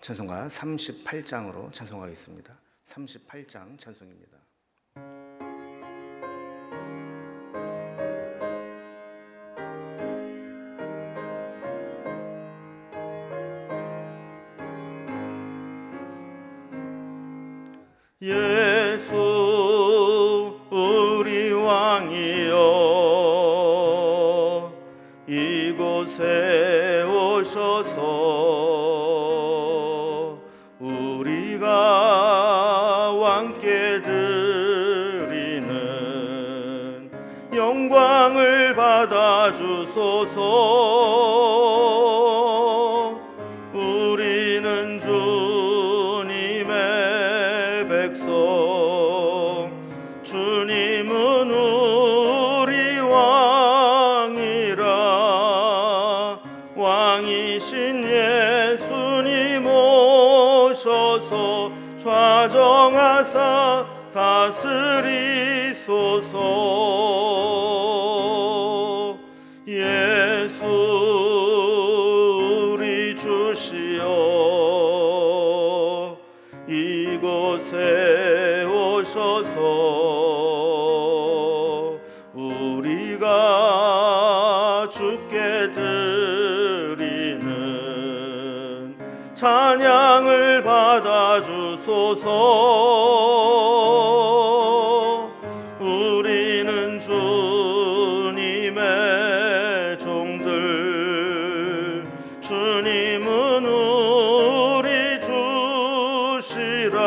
찬송가 38장으로 찬송하겠습니다. 38장 찬송입니다. 예수 우리 왕이여 이곳에 오셔서 우리가 왕께 드리는 영광을 받아주소서. 우리는 주님의 백성, 주님은 우리 왕이라. 왕이신 예수님 오셔서 좌정하사 다스리소서. 예수 우리 주시여 이곳에 오셔서 우리가 주께 드리는 찬양을 받아주소서. 우리는 주님의 종들, 주님은 우리 주시라.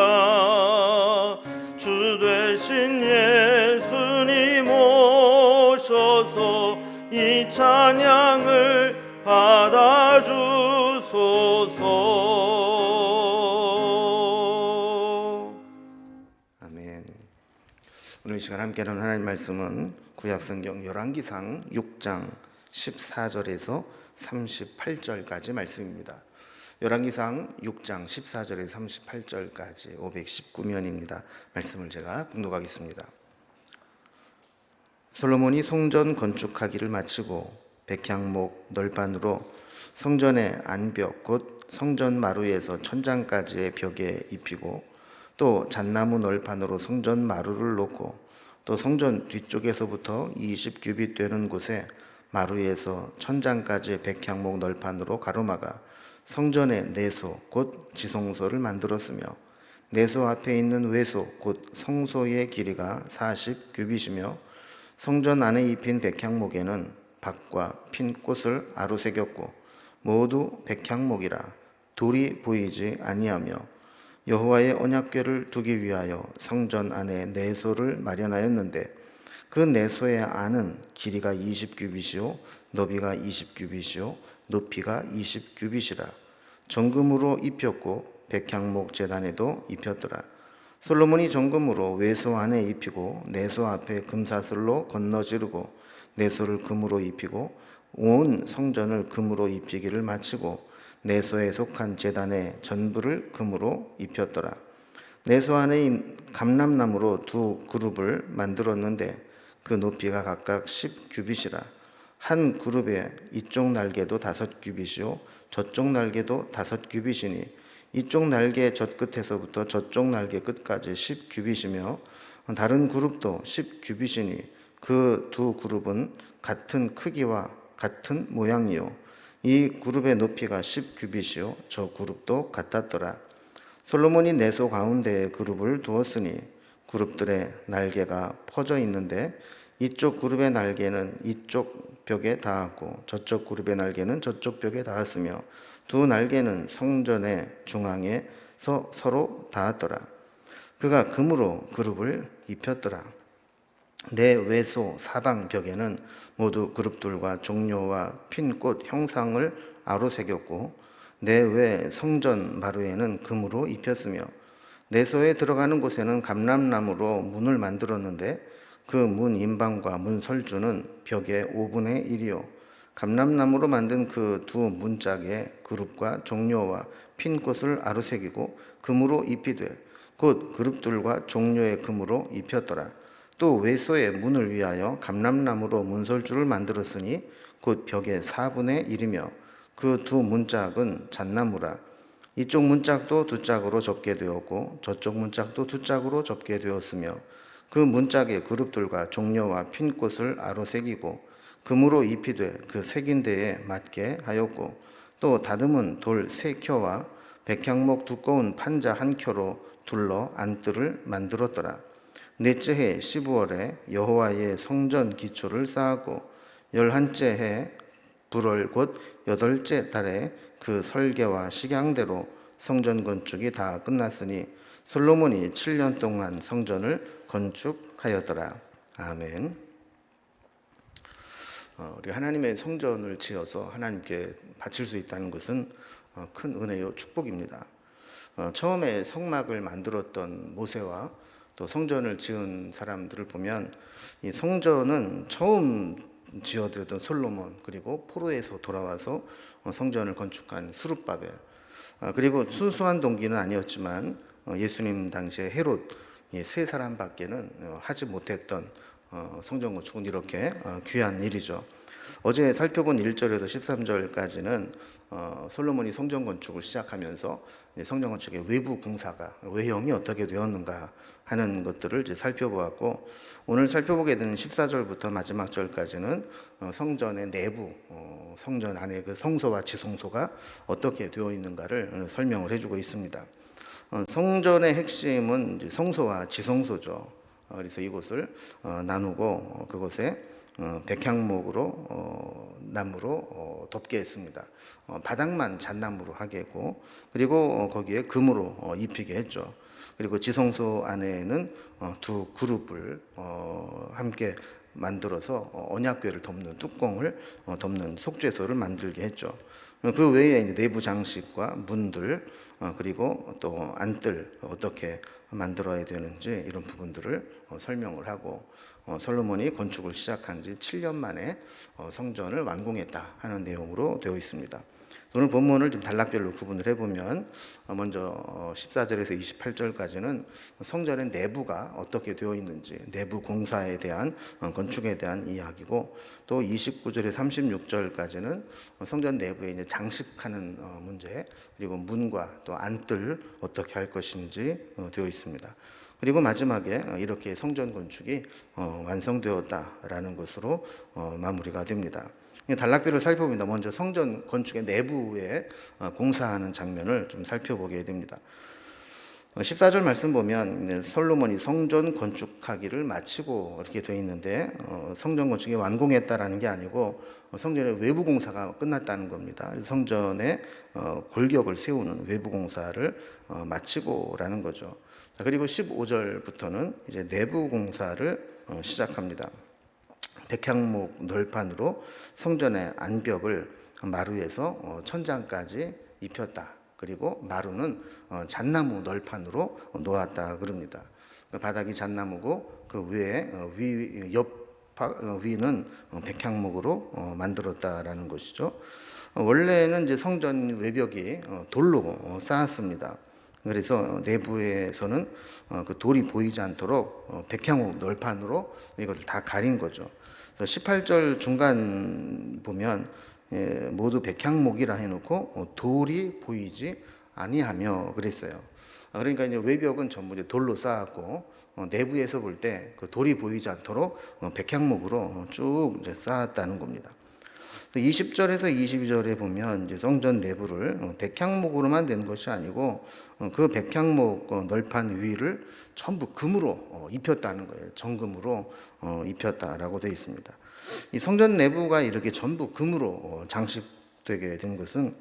주 되신 예수님 오셔서 이 찬양을 받아주소서. 아멘. 오늘 이 시간 함께 하는 하나님 말씀은 구약성경 열왕기상 6장 14절에서 38절까지 말씀입니다. 열왕기상 6장 14절에서 38절까지 519면입니다. 말씀을 제가 봉독하겠습니다. 솔로몬이 성전 건축하기를 마치고 백향목 널판으로 성전의 안벽 곧 성전 마루에서 천장까지의 벽에 입히고 또 잣나무 널판으로 성전 마루를 놓고 또 성전 뒤쪽에서부터 20규빗 되는 곳에 마루에서 천장까지의 백향목 널판으로 가로막아 성전의 내소 곧 지성소를 만들었으며 내소 앞에 있는 외소 곧 성소의 길이가 40규빗이며 성전 안에 입힌 백향목에는 박과 핀 꽃을 아로새겼고 모두 백향목이라 돌이 보이지 아니하며 여호와의 언약궤를 두기 위하여 성전 안에 내소를 마련하였는데 그 내소의 안은 길이가 20규빗이요 너비가 20규빗이요 높이가 20규빗이라. 정금으로 입혔고 백향목 제단에도 입혔더라. 솔로몬이 정금으로 외소 안에 입히고 내소 앞에 금사슬로 건너지르고 내소를 금으로 입히고 온 성전을 금으로 입히기를 마치고 내소에 속한 제단의 전부를 금으로 입혔더라. 내소 안에 감람나무로 두 그룹을 만들었는데 그 높이가 각각 10규빗이라. 한 그룹의 이쪽 날개도 5규빗이요 저쪽 날개도 5규빗이니 이쪽 날개 젖끝에서부터 저쪽 날개 끝까지 10규빗이며 다른 그룹도 10규빗이니 그 두 그룹은 같은 크기와 같은 모양이요 이 그룹의 높이가 10규빗이요 저 그룹도 같았더라. 솔로몬이 내소 가운데에 그룹을 두었으니 그룹들의 날개가 퍼져 있는데 이쪽 그룹의 날개는 이쪽 벽에 닿았고 저쪽 그룹의 날개는 저쪽 벽에 닿았으며 두 날개는 성전의 중앙에서 서로 닿았더라. 그가 금으로 그룹을 입혔더라. 내 외소 사방 벽에는 모두 그룹들과 종려와 핀 꽃 형상을 아로새겼고 내 외 성전 마루에는 금으로 입혔으며 내소에 들어가는 곳에는 감람나무로 문을 만들었는데 그 문 인방과 문 설주는 벽의 5분의 1이요 감람나무로 만든 그 두 문짝에 그룹과 종려와 핀 꽃을 아로새기고 금으로 입히되 곧 그룹들과 종려의 금으로 입혔더라. 또 외소의 문을 위하여 감람나무로 문설주를 만들었으니 곧 벽의 4분의 1이며 그 두 문짝은 잣나무라. 이쪽 문짝도 두 짝으로 접게 되었고 저쪽 문짝도 두 짝으로 접게 되었으며 그 문짝의 그룹들과 종려와 핀꽃을 아로 새기고 금으로 입히되 그 새긴 데에 맞게 하였고 또 다듬은 돌 세 켜와 백향목 두꺼운 판자 한 켜로 둘러 안뜰을 만들었더라. 넷째 해 12월에 여호와의 성전 기초를 쌓았고 11째 해 불월 곧 8째 달에 그 설계와 식양대로 성전 건축이 다 끝났으니 솔로몬이 7년 동안 성전을 건축하였더라. 아멘. 우리 하나님의 성전을 지어서 하나님께 바칠 수 있다는 것은 큰 은혜요 축복입니다. 처음에 성막을 만들었던 모세와 또 성전을 지은 사람들을 보면 이 성전은 처음 지어드렸던 솔로몬, 그리고 포로에서 돌아와서 성전을 건축한 스룹바벨, 그리고 순수한 동기는 아니었지만 예수님 당시에 헤롯 세 사람밖에는 하지 못했던 성전 건축은 이렇게 귀한 일이죠. 어제 살펴본 1절에서 13절까지는 솔로몬이 성전 건축을 시작하면서 성전 건축의 외부 공사가 외형이 어떻게 되었는가 하는 것들을 이제 살펴보았고, 오늘 살펴보게 되는 14절부터 마지막 절까지는 성전의 내부, 성전 안에 그 성소와 지성소가 어떻게 되어 있는가를 설명을 해주고 있습니다. 성전의 핵심은 이제 성소와 지성소죠. 그래서 이곳을 나누고 그곳에 백향목으로 나무로 덮게 했습니다. 바닥만 잣나무로 하게 했고, 그리고 거기에 금으로 입히게 했죠. 그리고 지성소 안에는 두 그룹을 함께 만들어서 언약궤를 덮는 뚜껑을 덮는 속죄소를 만들게 했죠. 그 외에 이제 내부 장식과 문들, 그리고 또 안뜰 어떻게 만들어야 되는지 이런 부분들을 설명을 하고, 솔로몬이 건축을 시작한 지 7년 만에 성전을 완공했다 하는 내용으로 되어 있습니다. 오늘 본문을 좀 단락별로 구분을 해보면, 먼저 14절에서 28절까지는 성전의 내부가 어떻게 되어 있는지, 내부 공사에 대한 건축에 대한 이야기고, 또 29절에서 36절까지는 성전 내부에 이제 장식하는 문제, 그리고 문과 또 안뜰 어떻게 할 것인지 되어 있습니다. 그리고 마지막에 이렇게 성전 건축이 완성되었다라는 것으로 마무리가 됩니다. 단락별을 살펴봅니다. 먼저 성전 건축의 내부에 공사하는 장면을 좀 살펴보게 됩니다. 14절 말씀 보면 솔로몬이 성전 건축하기를 마치고 이렇게 되어 있는데, 성전 건축이 완공했다라는 게 아니고 성전의 외부 공사가 끝났다는 겁니다. 성전의 골격을 세우는 외부 공사를 마치고라는 거죠. 그리고 15절부터는 이제 내부 공사를 시작합니다. 백향목 널판으로 성전의 안벽을 마루에서 천장까지 입혔다. 그리고 마루는 잣나무 널판으로 놓았다 그럽니다. 바닥이 잣나무고 그 위에 위는 백향목으로 만들었다라는 것이죠. 원래는 이제 성전 외벽이 돌로 쌓았습니다. 그래서 내부에서는 그 돌이 보이지 않도록 백향목 널판으로 이것을 다 가린 거죠. 18절 중간 보면 모두 백향목이라 해놓고 돌이 보이지 아니하며 그랬어요. 그러니까 이제 외벽은 전부 이제 돌로 쌓았고, 내부에서 볼 때 그 돌이 보이지 않도록 백향목으로 쭉 이제 쌓았다는 겁니다. 20절에서 22절에 보면 이제 성전 내부를 백향목으로만 된 것이 아니고 그 백향목 널판 위를 전부 금으로 입혔다는 거예요. 정금으로 입혔다라고 되어 있습니다. 이 성전 내부가 이렇게 전부 금으로 장식되게 된 것은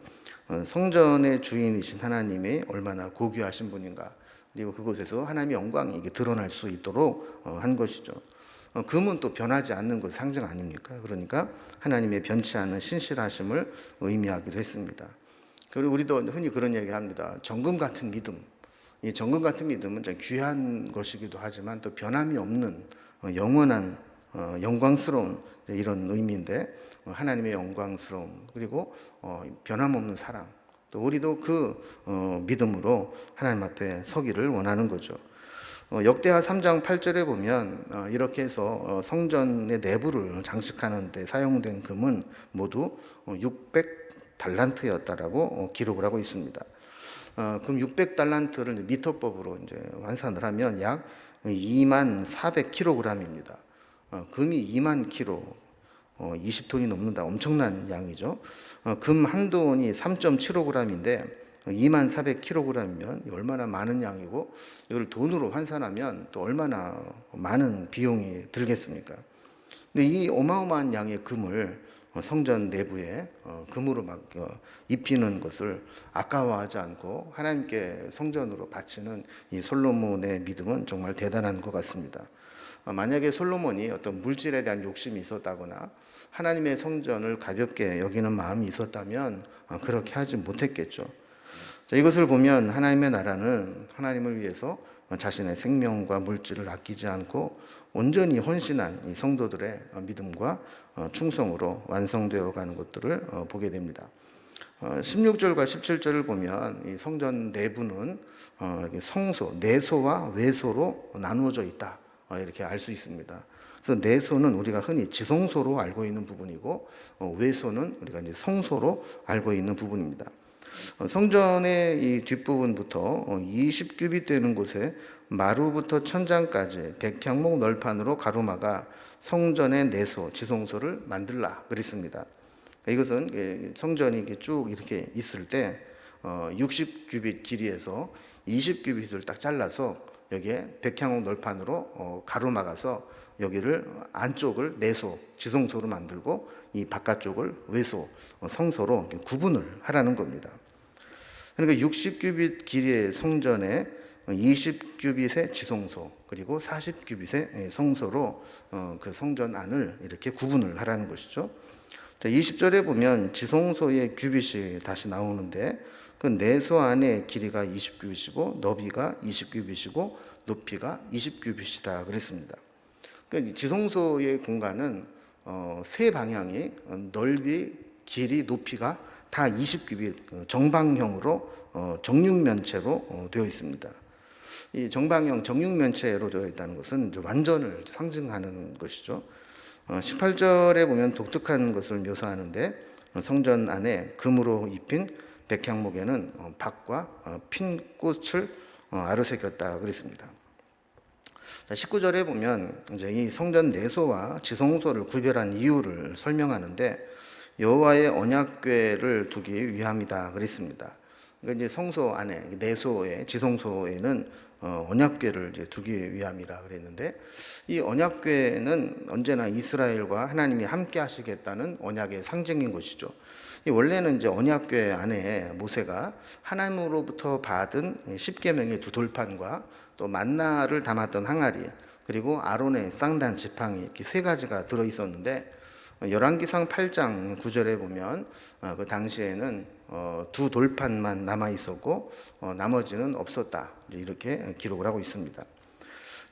성전의 주인이신 하나님이 얼마나 고귀하신 분인가, 그리고 그곳에서 하나님의 영광이 이게 드러날 수 있도록 한 것이죠. 금은 또 변하지 않는 것 상징 아닙니까? 그러니까 하나님의 변치 않는 신실하심을 의미하기도 했습니다. 그리고 우리도 흔히 그런 얘기합니다. 정금 같은 믿음. 이 정금 같은 믿음은 좀 귀한 것이기도 하지만 또 변함이 없는 영원한 영광스러운 이런 의미인데, 하나님의 영광스러움, 그리고 변함없는 사랑, 또 우리도 그 믿음으로 하나님 앞에 서기를 원하는 거죠. 역대하 3장 8절에 보면 이렇게 해서 성전의 내부를 장식하는 데 사용된 금은 모두 600달란트였다라고 기록을 하고 있습니다. 금 600달란트를 미터법으로 이제 환산을 하면 약 2만 400kg입니다. 금이 2만 kg, 20톤이 넘는다. 엄청난 양이죠. 금 한 돈이 3.75g인데 2만 400kg이면 얼마나 많은 양이고, 이걸 돈으로 환산하면 또 얼마나 많은 비용이 들겠습니까? 근데 이 어마어마한 양의 금을 성전 내부에 금으로 막 입히는 것을 아까워하지 않고 하나님께 성전으로 바치는 이 솔로몬의 믿음은 정말 대단한 것 같습니다. 만약에 솔로몬이 어떤 물질에 대한 욕심이 있었다거나 하나님의 성전을 가볍게 여기는 마음이 있었다면 그렇게 하지 못했겠죠. 자, 이것을 보면 하나님의 나라는 하나님을 위해서 자신의 생명과 물질을 아끼지 않고 온전히 헌신한 이 성도들의 믿음과 충성으로 완성되어 가는 것들을 보게 됩니다. 16절과 17절을 보면 이 성전 내부는 성소, 내소와 외소로 나누어져 있다, 이렇게 알 수 있습니다. 그래서 내소는 우리가 흔히 지성소로 알고 있는 부분이고, 외소는 우리가 이제 성소로 알고 있는 부분입니다. 성전의 이 뒷부분부터 20규빗 되는 곳에 마루부터 천장까지 백향목 널판으로 가로막아 성전의 내소, 지성소를 만들라 그랬습니다. 이것은 성전이 쭉 이렇게 있을 때 60규빗 길이에서 20규빗을 딱 잘라서 여기에 백향목 널판으로 가로막아서 여기를 안쪽을 내소, 지성소로 만들고 이 바깥쪽을 외소, 성소로 구분을 하라는 겁니다. 그러니까 60규빗 길이의 성전에 20규빗의 지성소, 그리고 40규빗의 성소로 그 성전 안을 이렇게 구분을 하라는 것이죠. 20절에 보면 지성소의 규빗이 다시 나오는데, 그 내소 안의 길이가 20규빗이고 너비가 20규빗이고 높이가 20규빗이다 그랬습니다. 그러니까 지성소의 공간은 세 방향이 넓이, 길이, 높이가 다 20규빗 정방형으로 정육면체로 되어 있습니다. 이 정방형 정육면체로 되어 있다는 것은 완전을 상징하는 것이죠. 18절에 보면 독특한 것을 묘사하는데, 성전 안에 금으로 입힌 백향목에는 박과 핀 꽃을 아로새겼다 그랬습니다. 19절에 보면 이제 이 성전 내소와 지성소를 구별한 이유를 설명하는데, 여호와의 언약궤를 두기 위함이다 그랬습니다. 그러니까 이제 성소 안에 내소에, 지성소에는 언약궤를 이제 두기 위함이라 그랬는데, 이 언약궤는 언제나 이스라엘과 하나님이 함께 하시겠다는 언약의 상징인 것이죠. 원래는 이제 언약궤 안에 모세가 하나님으로부터 받은 십계명의 두 돌판과 또 만나를 담았던 항아리, 그리고 아론의 쌍단 지팡이, 이렇게 세 가지가 들어 있었는데, 열왕기상 8장 9절에 보면 그 당시에는 두 돌판만 남아 있었고 나머지는 없었다, 이렇게 기록을 하고 있습니다.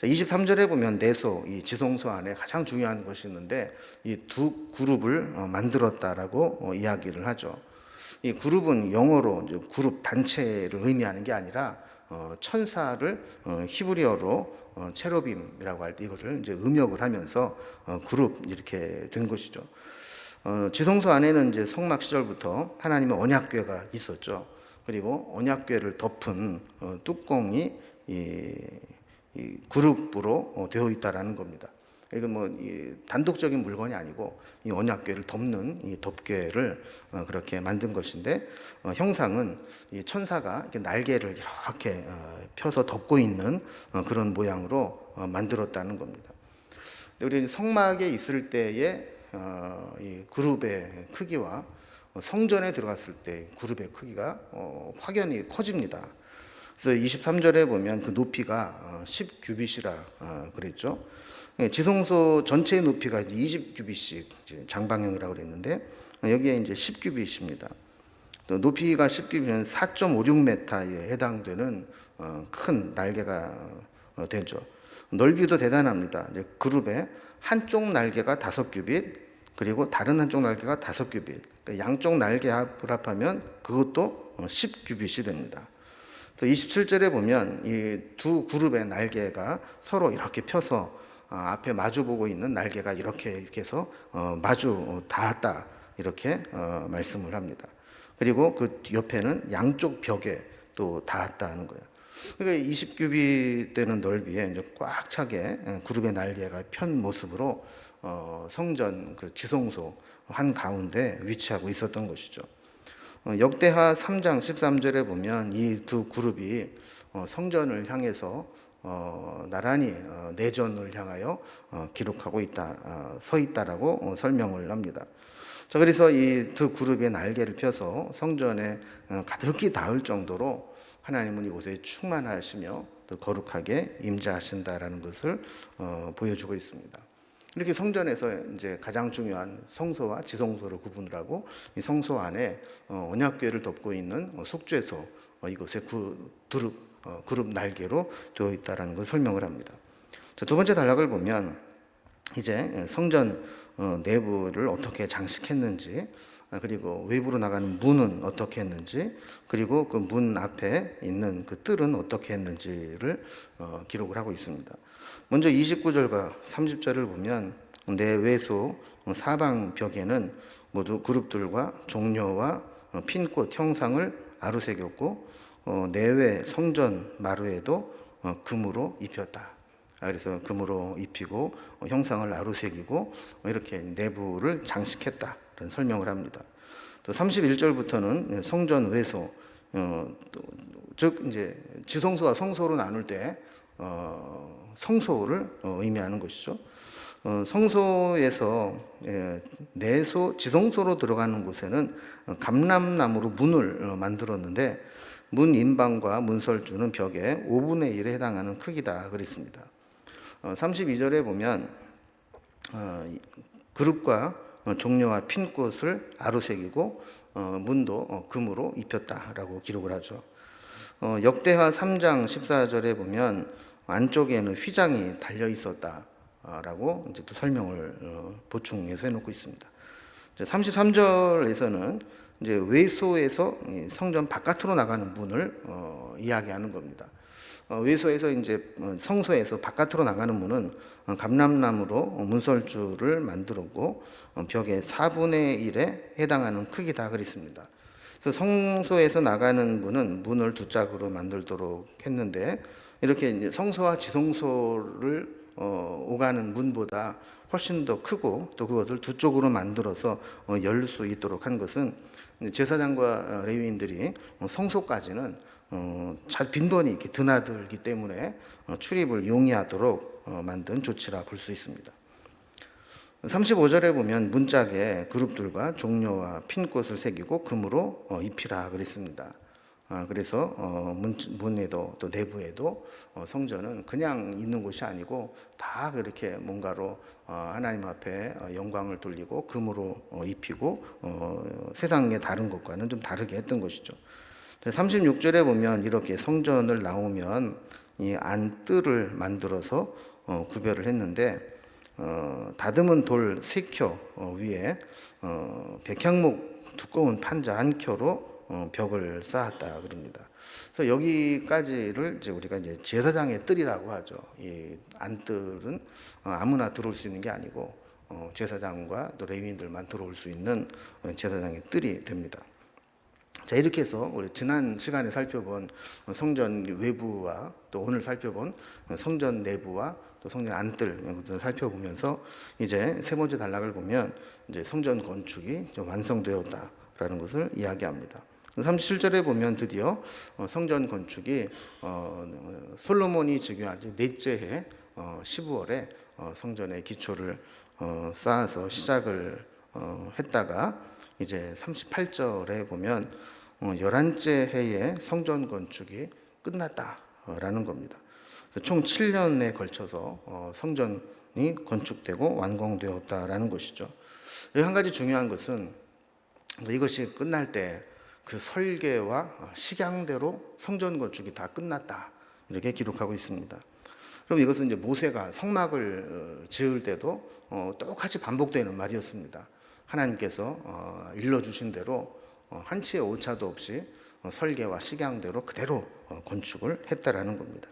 23절에 보면 내소, 이 지성소 안에 가장 중요한 것이 있는데, 이 두 그룹을 만들었다라고 이야기를 하죠. 이 그룹은 영어로 이제 그룹 단체를 의미하는 게 아니라 천사를 히브리어로 체로빔이라고 할 때 이것을 이제 음역을 하면서 그룹 이렇게 된 것이죠. 지성소 안에는 이제 성막 시절부터 하나님의 언약궤가 있었죠. 그리고 언약궤를 덮은 뚜껑이 이 그룹으로 되어 있다라는 겁니다. 이건 뭐 단독적인 물건이 아니고 이 언약궤를 덮는 이 덮궤를 그렇게 만든 것인데, 형상은 이 천사가 이렇게 날개를 이렇게 펴서 덮고 있는 그런 모양으로 만들었다는 겁니다. 우리 성막에 있을 때의 이 그룹의 크기와 성전에 들어갔을 때 그룹의 크기가 확연히 커집니다. 그래서 23절에 보면 그 높이가 10규빗이라 그랬죠. 지성소 전체의 높이가 20규빗씩 장방형이라고 그랬는데, 여기에 이제 10규빗입니다. 또 높이가 10규빗은 4.56m에 해당되는 큰 날개가 되죠. 넓이도 대단합니다. 이제 그룹에 한쪽 날개가 5규빗, 그리고 다른 한쪽 날개가 5규빗. 그러니까 양쪽 날개 합하면 그것도 10규빗이 됩니다. 또 27절에 보면 이 두 그룹의 날개가 서로 이렇게 펴서 앞에 마주보고 있는 날개가 이렇게 해서 마주 닿았다, 이렇게 말씀을 합니다. 그리고 그 옆에는 양쪽 벽에 또 닿았다는 거예요. 그러니까 20규빗 되는 넓이에 이제 꽉 차게 그룹의 날개가 편 모습으로 성전 그 지성소 한 가운데 위치하고 있었던 것이죠. 역대하 3장 13절에 보면 이 두 그룹이 성전을 향해서 나란히 내전을 향하여 기록하고 있다, 서 있다라고 설명을 합니다. 자, 그래서 이 두 그룹의 날개를 펴서 성전에 가득히 닿을 정도로 하나님은 이곳에 충만하시며 또 거룩하게 임재하신다라는 것을 보여주고 있습니다. 이렇게 성전에서 이제 가장 중요한 성소와 지성소를 구분을 하고 이 성소 안에 언약궤를 덮고 있는 속죄소, 이곳에 그룹 날개로 되어 있다라는 것을 설명을 합니다. 자, 두 번째 단락을 보면 이제 성전 내부를 어떻게 장식했는지, 그리고 외부로 나가는 문은 어떻게 했는지, 그리고 그 문 앞에 있는 그 뜰은 어떻게 했는지를 기록을 하고 있습니다. 먼저 29절과 30절을 보면 내외소 사방 벽에는 모두 그룹들과 종려와 핀꽃 형상을 아루새겼고 내외 성전 마루에도 금으로 입혔다. 그래서 금으로 입히고 형상을 아루새기고 이렇게 내부를 장식했다라는 설명을 합니다. 또 31절부터는 성전 외소, 즉 이제 지성소와 성소로 나눌 때 성소를 의미하는 것이죠. 성소에서 내소, 지성소로 들어가는 곳에는 감람나무로 문을 만들었는데 문 인방과 문설주는 벽의 5분의 1에 해당하는 크기다 그랬습니다. 32절에 보면 그룹과 종려와 핀꽃을 아루새기고 문도 금으로 입혔다라고 기록을 하죠. 역대하 3장 14절에 보면 안쪽에는 휘장이 달려 있었다라고 이제 또 설명을 보충해서 해놓고 있습니다. 33절에서는 이제 외소에서 성전 바깥으로 나가는 문을 이야기하는 겁니다. 외소에서 이제 성소에서 바깥으로 나가는 문은 감람나무로 문설주를 만들었고 벽의 4분의 1에 해당하는 크기다 그랬습니다. 그래서 성소에서 나가는 문은 문을 두 짝으로 만들도록 했는데 이렇게 이제 성소와 지성소를 오가는 문보다 훨씬 더 크고 또 그것을 두 쪽으로 만들어서 열 수 있도록 한 것은 제사장과 레위인들이 성소까지는 잘 빈번히 이렇게 드나들기 때문에 출입을 용이하도록 만든 조치라 볼 수 있습니다. 35절에 보면 문짝에 그룹들과 종려와 핀꽃을 새기고 금으로 입히라 그랬습니다. 그래서 문에도 또 내부에도 성전은 그냥 있는 곳이 아니고 다 그렇게 뭔가로 하나님 앞에 영광을 돌리고 금으로 입히고 세상의 다른 것과는 좀 다르게 했던 것이죠. 36절에 보면 이렇게 성전을 나오면 이 안뜰을 만들어서 구별을 했는데 다듬은 돌 3켜 위에 백향목 두꺼운 판자 1켜로 벽을 쌓았다 그럽니다. 그래서 여기까지를 이제 우리가 이제 제사장의 뜰이라고 하죠. 이 안뜰은 아무나 들어올 수 있는 게 아니고 제사장과 또 레위인들만 들어올 수 있는 제사장의 뜰이 됩니다. 자, 이렇게 해서 우리 지난 시간에 살펴본 성전 외부와 또 오늘 살펴본 성전 내부와 또 성전 안뜰 이런 것들을 살펴보면서 이제 세 번째 단락을 보면 이제 성전 건축이 좀 완성되었다라는 것을 이야기합니다. 37절에 보면 드디어 성전 건축이 솔로몬이 즉위한 넷째 해 15월에 성전의 기초를 쌓아서 시작을 했다가 이제 38절에 보면 11째 해에 성전 건축이 끝났다라는 겁니다. 총 7년에 걸쳐서 성전이 건축되고 완공되었다라는 것이죠. 한 가지 중요한 것은 이것이 끝날 때 그 설계와 식양대로 성전 건축이 다 끝났다 이렇게 기록하고 있습니다. 그럼 이것은 이제 모세가 성막을 지을 때도 똑같이 반복되는 말이었습니다. 하나님께서 일러주신 대로 한치의 오차도 없이 설계와 식양대로 그대로 건축을 했다라는 겁니다.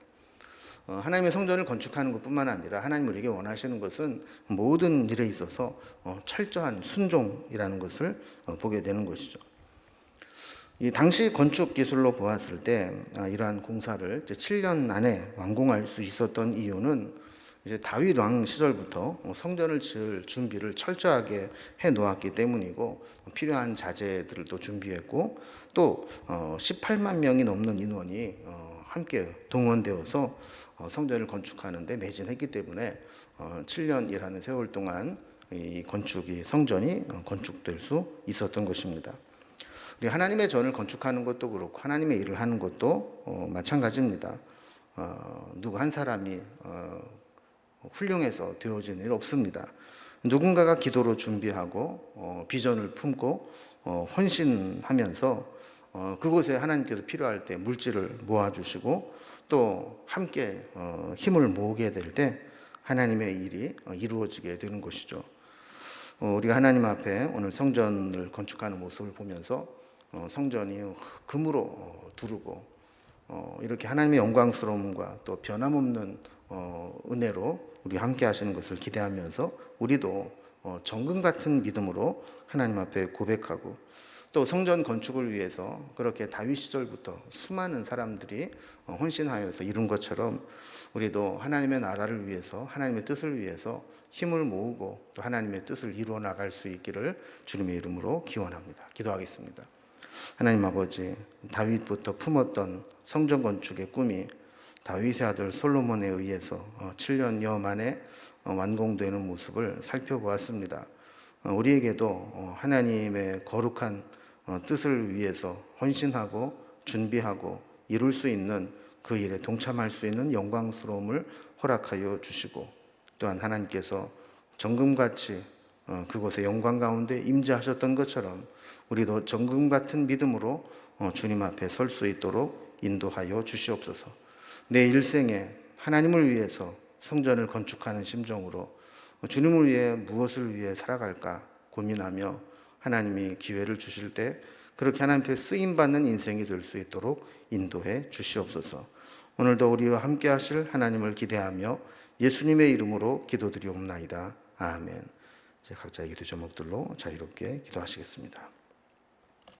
하나님의 성전을 건축하는 것뿐만 아니라 하나님 우리에게 원하시는 것은 모든 일에 있어서 철저한 순종이라는 것을 보게 되는 것이죠. 이 당시 건축 기술로 보았을 때 이러한 공사를 이제 7년 안에 완공할 수 있었던 이유는 이제 다윗 왕 시절부터 성전을 지을 준비를 철저하게 해 놓았기 때문이고, 필요한 자재들을 또 준비했고, 또 18만 명이 넘는 인원이 함께 동원되어서 성전을 건축하는 데 매진했기 때문에 7년이라는 세월 동안 이 건축이 성전이 건축될 수 있었던 것입니다. 우리 하나님의 전을 건축하는 것도 그렇고 하나님의 일을 하는 것도 마찬가지입니다. 누구 한 사람이 훌륭해서 되어지는 일 없습니다. 누군가가 기도로 준비하고 비전을 품고 헌신하면서 그곳에 하나님께서 필요할 때 물질을 모아주시고 또 함께 힘을 모으게 될 때 하나님의 일이 이루어지게 되는 것이죠. 우리가 하나님 앞에 오늘 성전을 건축하는 모습을 보면서 성전이 금으로 두르고 이렇게 하나님의 영광스러움과 또 변함없는 은혜로 우리 함께 하시는 것을 기대하면서 우리도 정금 같은 믿음으로 하나님 앞에 고백하고, 또 성전 건축을 위해서 그렇게 다윗 시절부터 수많은 사람들이 헌신하여서 이룬 것처럼 우리도 하나님의 나라를 위해서, 하나님의 뜻을 위해서 힘을 모으고 또 하나님의 뜻을 이루어 나갈 수 있기를 주님의 이름으로 기원합니다. 기도하겠습니다. 하나님 아버지, 다윗부터 품었던 성전 건축의 꿈이 다윗의 아들 솔로몬에 의해서 7년여 만에 완공되는 모습을 살펴보았습니다. 우리에게도 하나님의 거룩한 뜻을 위해서 헌신하고 준비하고 이룰 수 있는 그 일에 동참할 수 있는 영광스러움을 허락하여 주시고, 또한 하나님께서 정금같이 그곳의 영광 가운데 임재하셨던 것처럼 우리도 정금 같은 믿음으로 주님 앞에 설 수 있도록 인도하여 주시옵소서. 내 일생에 하나님을 위해서 성전을 건축하는 심정으로 주님을 위해 무엇을 위해 살아갈까 고민하며 하나님이 기회를 주실 때 그렇게 하나님 앞에 쓰임받는 인생이 될 수 있도록 인도해 주시옵소서. 오늘도 우리와 함께 하실 하나님을 기대하며 예수님의 이름으로 기도드리옵나이다. 아멘. 이제 각자의 기도 제목들로 자유롭게 기도하시겠습니다.